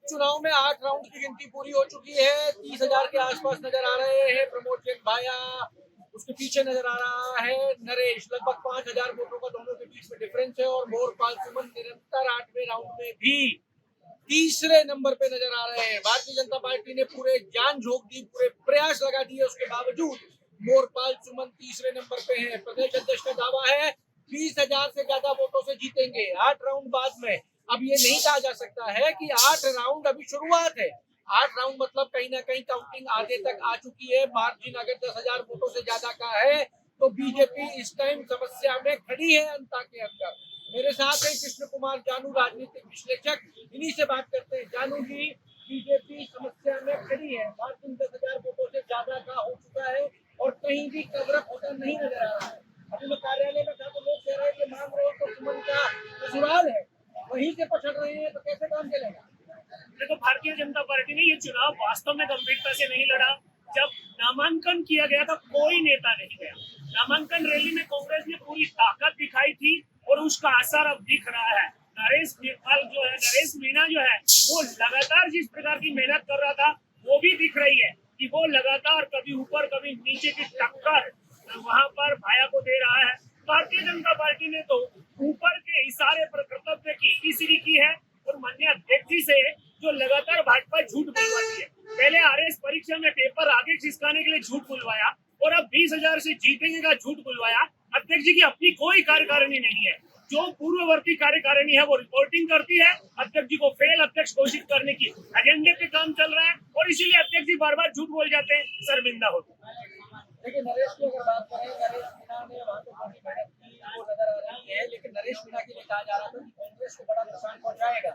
चुनाव में 8 राउंड की गिनती पूरी हो चुकी है। 30,000 के आसपास नजर आ रहे हैं प्रमोद जैन भाया, उसके पीछे नजर आ रहा है नरेश। लगभग 5,000 वोटों का दोनों के बीच में डिफरेंस है और मोरपाल सुमन निरंतर 8वें राउंड में भी तीसरे नंबर पे नजर आ रहे हैं। भारतीय जनता पार्टी ने पूरे जान झोंक दी, पूरे प्रयास लगा दिए, उसके बावजूद मोरपाल सुमन तीसरे नंबर पे हैं। प्रदेश अध्यक्ष का दावा है 20,000 से ज्यादा वोटों से जीतेंगे 8 राउंड बाद में। अब ये नहीं कहा जा सकता है कि 8 राउंड अभी शुरुआत है। 8 राउंड मतलब कहीं ना कहीं काउंटिंग आगे तक आ चुकी है। मार्जिन अगर 10,000 वोटों से ज्यादा का है तो बीजेपी इस टाइम समस्या में खड़ी है अंता के अंदर। मेरे साथ है कृष्ण कुमार जानू, राजनीतिक विश्लेषक, इन्हीं से बात करते हैं। जानू जी, बीजेपी समस्या में खड़ी है, मार्जिन 10,000 वोटों से ज्यादा का हो चुका है और कहीं भी कवरअप होता नहीं नजर आ रहा है। अभी मैं कार्यालय में था तो लोग कह रहे हैं कि मांग रहे तो सुमन का ससुराल है, वहीं से पछड़ रहे हैं, तो कैसे काम चलेगा? देखो, भारतीय जनता पार्टी ने ये चुनाव वास्तव में गंभीरता से नहीं लड़ा। जब नामांकन किया गया था कोई नेता नहीं गया। नामांकन रैली में कांग्रेस ने पूरी ताकत दिखाई थी और उसका असर अब दिख रहा है। नरेश मीणा जो है वो लगातार जिस प्रकार की मेहनत कर रहा था वो भी दिख रही है कि वो लगातार कभी ऊपर कभी नीचे की टक्कर वहां पर भाया को दे रहा है। भारतीय जनता पार्टी ने तो ऊपर के इशारे पर कर्तव्य की तीसरी की है और माननीय अध्यक्ष जी से जो लगातार भाजपा झूठ बुलवाती है। पहले आरएस परीक्षा में पेपर आगे खिसकाने के लिए झूठ बुलवाया और अब 20,000 से जीतेंगे का झूठ बुलवाया। अध्यक्ष जी की अपनी कोई कार्यकारिणी नहीं है। जो पूर्ववर्ती कार्यकारिणी है वो रिपोर्टिंग करती है, अध्यक्ष जी को फेल अध्यक्ष घोषित करने की एजेंडे पे काम चल रहा है और इसीलिए अध्यक्ष जी बार बार झूठ बोल जाते हैं, शर्मिंदा होते हैं। देखिए, नरेश की अगर बात करें, नरेश मीणा ने वहां पे काफी मेहनत की वो नजर आ रही है, लेकिन नरेश मीणा के लिए कहा जा रहा था कि कांग्रेस को बड़ा नुकसान पहुंचाएगा।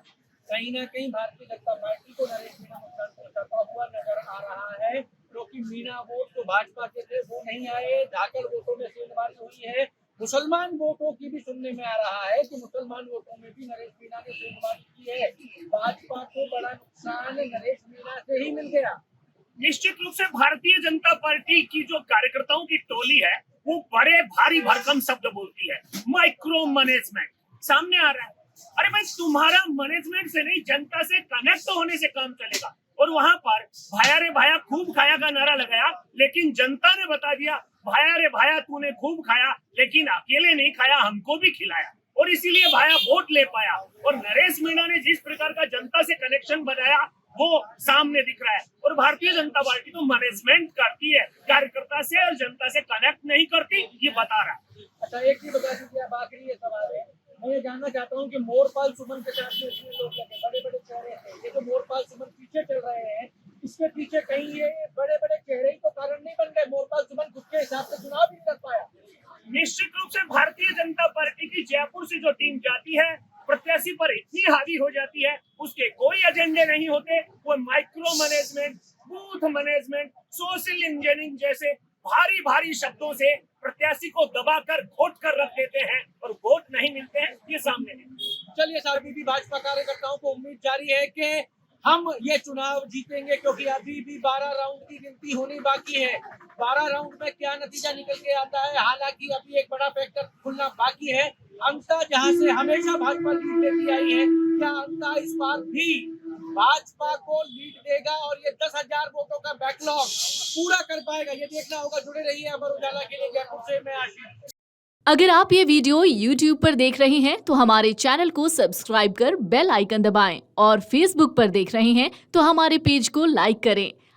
कहीं ना कहीं भारतीय जनता पार्टी को नरेश मीणा नुकसान पहुंचाता हुआ नजर आ रहा है, क्योंकि मीणा वोट तो भाजपा के थे वो नहीं आए, झाकड़ वोटों में सेंधमारी हुई है। मुसलमान वोटों की भी सुनने में आ रहा है कि मुसलमान वोटों में भी नरेश मीणा ने सेंधमारी की है। भाजपा को बड़ा नुकसान नरेश मीणा से ही मिल गया। निश्चित रूप से भारतीय जनता पार्टी की जो कार्यकर्ताओं की टोली है वो बड़े भारी भरकम शब्द बोलती है। माइक्रो मैनेजमेंट सामने आ रहा है। अरे भाई, तुम्हारा मैनेजमेंट से नहीं, जनता से कनेक्ट होने से काम चलेगा। और वहां पर भाया रे भाया खूब खाया का नारा लगाया, लेकिन जनता ने बता दिया भाया रे भाया तूने खूब खाया, लेकिन अकेले नहीं खाया, हमको भी खिलाया। और इसीलिए भाया वोट ले पाया। और नरेश मीणा ने जिस प्रकार का जनता से कनेक्शन बनाया वो सामने दिख रहा है। और भारतीय जनता पार्टी तो मैनेजमेंट करती है, कार्यकर्ता से और जनता से कनेक्ट नहीं करती, ये बता रहा है। अच्छा, एक ही बता दीजिए, अब आखिरी ये सवाल है, मैं ये जानना चाहता हूँ कि मोरपाल सुमन के साथ में इतने लोग लगे, बड़े बड़े चेहरे थे, ये तो मोरपाल सुमन पीछे चल रहे हैं, इसके पीछे कहीं ये बड़े बड़े चेहरे ही तो कारण नहीं बन गए? मोरपाल सुमन खुद के हिसाब से चुनाव भी नहीं लड़ पाया। निश्चित रूप से भारतीय जनता पार्टी की जयपुर से जो टीम जाती है, प्रत्याशी पर इतनी हावी हो जाती है, उसके कोई एजेंडे नहीं होते। वो micro management, booth management, social engineering जैसे भारी भारी शब्दों से प्रत्याशी को दबाकर घोट कर रख देते हैं और वोट नहीं मिलते हैं, ये सामने है। चलिए साहब, अभी भी भाजपा कार्यकर्ताओं को उम्मीद जारी है कि हम ये चुनाव जीतेंगे, क्योंकि अभी भी 12 राउंड की गिनती होनी बाकी है। 12 राउंड में क्या नतीजा निकल के आता है, हालांकि अभी एक बड़ा फैक्टर खुलना बाकी है। अंता जहां से हमेशा भाजपा लीड लेती आई है, क्या अंता इस बार भी भाजपा को लीड देगा और ये 10,000 वोटों का बैकलॉग पूरा कर पाएगा? ये देखना होगा। जुड़े रहिए अमर उजाला के लिए। जयपुर से मैं आशीष। अगर आप ये वीडियो YouTube पर देख रहे हैं तो हमारे चैनल को सब्सक्राइब कर बेल आइकन दबाएं और Facebook पर देख रहे हैं तो हमारे पेज को लाइक करें।